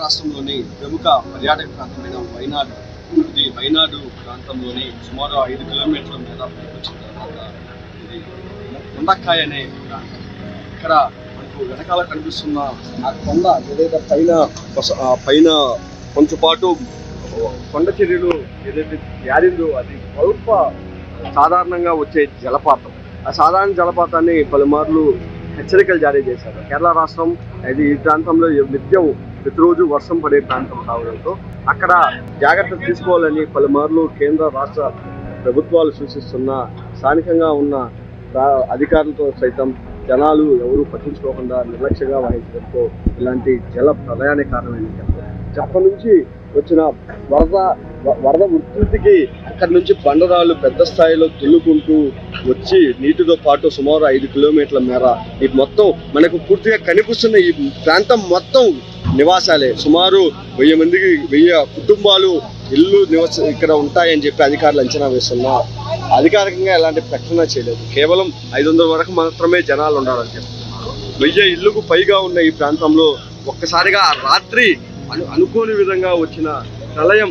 రాష్ట్రంలోని ప్రముఖ పర్యాటక ప్రాంతమైన వైనాడు. ఇది వైనాడు ప్రాంతంలోని సుమారు 5 కిలోమీటర్ల మీద వచ్చిన తర్వాత ఇది ముండక్కాయ అనే ప్రాంతం. ఇక్కడ మనకు వెనకాల కనిపిస్తున్న ఆ కొండ ఏదైతే పైన కొంచెం పాటు కొండ చర్యలు ఏదైతే జారిందో అది స్వల్ప సాధారణంగా వచ్చే జలపాతం. ఆ సాధారణ జలపాతాన్ని పలుమార్లు హెచ్చరికలు జారీ చేశారు. కేరళ రాష్ట్రం ఈ ప్రాంతంలో నిత్యం ప్రతిరోజు వర్షం పడే ప్రాంతం కావడంతో అక్కడ జాగ్రత్తలు తీసుకోవాలని పలుమార్లు కేంద్ర రాష్ట్ర ప్రభుత్వాలు సూచిస్తున్న స్థానికంగా ఉన్న అధికారులతో సైతం జనాలు ఎవరూ పట్టించుకోకుండా నిర్లక్ష్యంగా వహించడంతో ఇలాంటి జల ప్రళయానికి కారణమైంది. అప్పటి నుంచి వచ్చిన వరద ఉధృతికి అక్కడి నుంచి బండరాళ్ళు పెద్ద స్థాయిలో తుల్లుకుంటూ వచ్చి నీటితో పాటు సుమారు 5 కిలోమీటర్ల మేర ఈ మొత్తం మనకు పూర్తిగా కనిపిస్తున్న ఈ ప్రాంతం మొత్తం నివాసాలే. సుమారు 1000 కుటుంబాలు ఇల్లు ఇక్కడ ఉంటాయని చెప్పి అధికారులు అంచనా వేస్తున్నా అధికారికంగా ఎలాంటి ప్రకటన చేయలేదు. కేవలం 500 వరకు మాత్రమే జనాలు ఉండాలని చెప్తున్నారు. 1000 ఇళ్లకు పైగా ఉన్న ఈ ప్రాంతంలో ఒక్కసారిగా రాత్రి అనుకోని విధంగా వచ్చిన ప్రళయం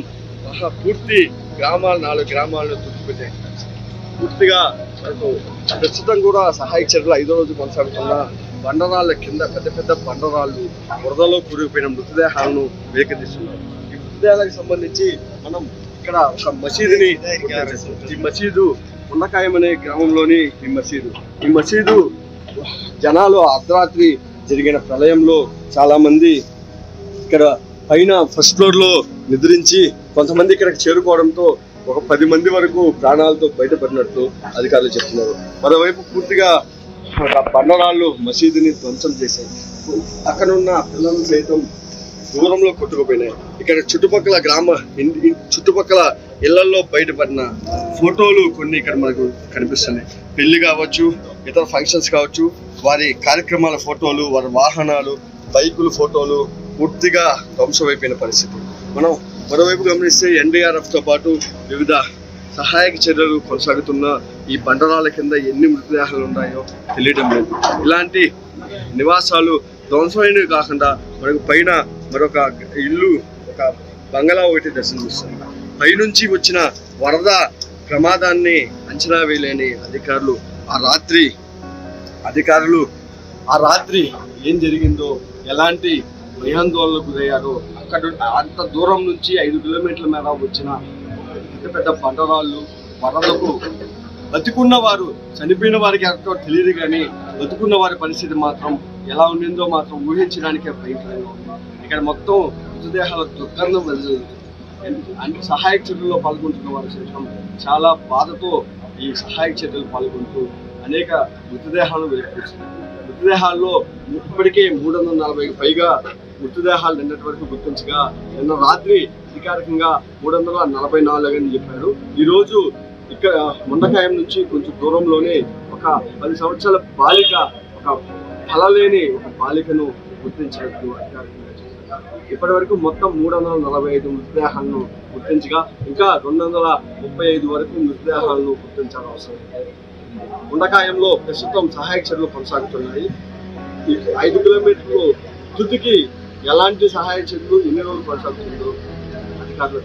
పూర్తి 4 గ్రామాలను తుడిచిపెట్టే పూర్తిగా ప్రస్తుతం కూడా సహాయక చర్యలు 5వ రోజు కొనసాగుతున్న బండరాళ్ళ కింద పెద్ద బండరాళ్ళు వరదలో కూరుకుపోయిన మృతదేహాలను వేకెత్తిస్తున్నారు. ఈ మృతదేహాలకు సంబంధించి మనం ఇక్కడ ఒక మసీదుని ఈ మసీదు ముండకాయం అనే గ్రామంలోని ఈ మసీదు జనాలు అర్ధరాత్రి జరిగిన ప్రళయంలో చాలా మంది ఇక్కడ పైన ఫస్ట్ ఫ్లోర్ లో నిద్రించి కొంతమంది ఇక్కడికి చేరుకోవడంతో ఒక 10 మంది వరకు ప్రాణాలతో బయటపడినట్లు అధికారులు చెప్తున్నారు. మరోవైపు పూర్తిగా బండరాళ్ళు మసీదుని ధ్వంసం చేశాయి. అక్కడ ఉన్న పిల్లలు సైతం దూరంలో కొట్టుకుపోయినాయి. ఇక్కడ చుట్టుపక్కల ఇళ్లలో బయటపడిన ఫోటోలు కొన్ని ఇక్కడ మనకు కనిపిస్తున్నాయి. పెళ్లి కావచ్చు, ఇతర ఫంక్షన్స్ కావచ్చు, వారి కార్యక్రమాల ఫోటోలు, వారి వాహనాలు, బైకులు ఫోటోలు పూర్తిగా ధ్వంసమైపోయిన పరిస్థితి. మనం మరోవైపు గమనిస్తే NDRF తో పాటు వివిధ సహాయక చర్యలు కొనసాగుతున్న ఈ బండరాల కింద ఎన్ని మృతదేహాలు ఉన్నాయో తెలియడం లేదు. ఇలాంటి నివాసాలు ధ్వంసమైనవి కాకుండా మనకు పైన మరొక ఇల్లు, ఒక బంగళా ఒకటి దర్శనమిస్తుంది. పైనుంచి వచ్చిన వరద ప్రమాదాన్ని అంచనా వేయలేని అధికారులు ఆ రాత్రి ఏం జరిగిందో, ఎలాంటి భయాందోళనకు గురయ్యారో, అక్కడ అంత దూరం నుంచి 5 కిలోమీటర్ల మేర వచ్చిన పెద్ద బండరాళ్ళు వరదకు బతికున్న వారు, చనిపోయిన వారికి ఎంతో తెలియదు కానీ బతుకున్న వారి పరిస్థితి మాత్రం ఎలా ఉండిందో మాత్రం ఊహించడానికే భయంకరంగా ఉంది. ఇక్కడ మొత్తం మృతదేహాల దుర్గంధం వెదజల్లుతుంది. సహాయక చర్యల్లో పాల్గొంటున్న వారు సైతం చాలా బాధతో ఈ సహాయక చర్యలు పాల్గొంటూ అనేక మృతదేహాలను వెలికిస్తున్నారు. మృతదేహాల్లో ఇప్పటికే 340కి పైగా మృతదేహాలు నిన్నటి వరకు గుర్తించగా నిన్న రాత్రి అధికారికంగా 344 అని చెప్పారు. ఈరోజు ఇక్కడ ముండకాయం నుంచి కొంచెం దూరంలోనే ఒక 10 సంవత్సరాల బాలిక, ఒక ఫలలేని ఒక బాలికను గుర్తించినట్టు అధికారికంగా చెప్పారు. ఇప్పటి వరకు మొత్తం 345 మృతదేహాలను గుర్తించగా ఇంకా 235 వరకు మృతదేహాలను గుర్తించాల్సిన అవసరం ఉంది. ముండకాయంలో ప్రస్తుతం సహాయక చర్యలు కొనసాగుతున్నాయి. 5 కిలోమీటర్లు తుదికి ఎలాంటి సహాయక చర్యలు ఎన్ని రోజులు కొనసాగుతుందో అధికారులు